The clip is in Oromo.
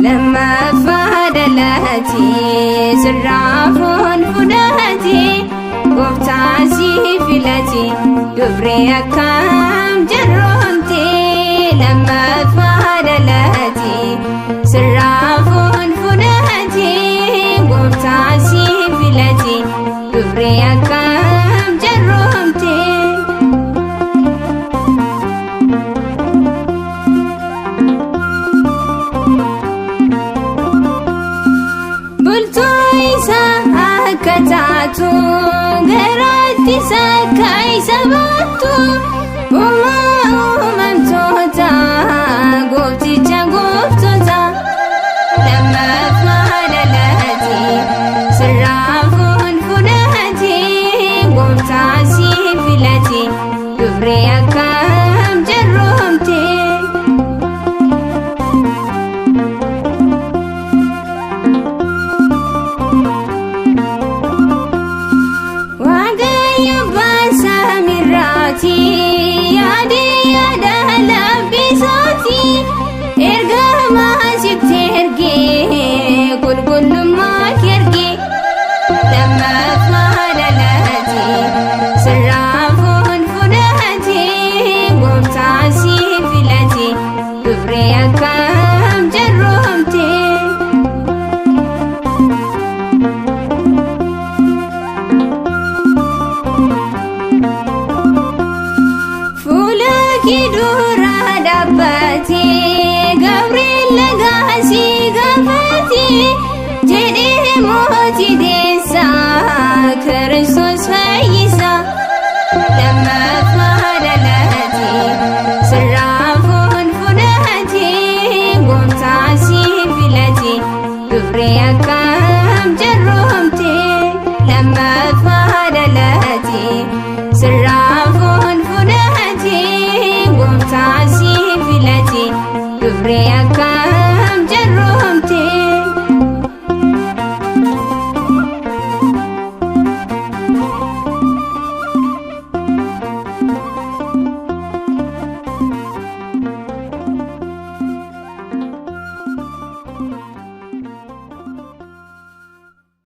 لما فادلتي سرافون فداتي وفتاسي فيلتي دبري أكام جرمتي لما فادلتي سرافون فداتي وفتاسي فيلتي دبري أكام جرمتي Kataatu garaatti sakkai sabattu uumamtoota goofticha gooftota lamma fadalati sirraafuun fudhati gooftaa si filati dubree akkam jarroomte. Yaade yaada labbisooti erga maasitti ergee qulqullummaa ergee lammaaf madalati sirraafuun fudhati gooftaa si filati dubree akkam jarroomte. Kidura dabbati Gabriel lagasi gafati jedhee mootii deessa Kiristoos fayyisa lammaaf madalati sirraafuun fudhati gooftaa si filati dubree akkam jarroomte lammaaf madalati sirraafuun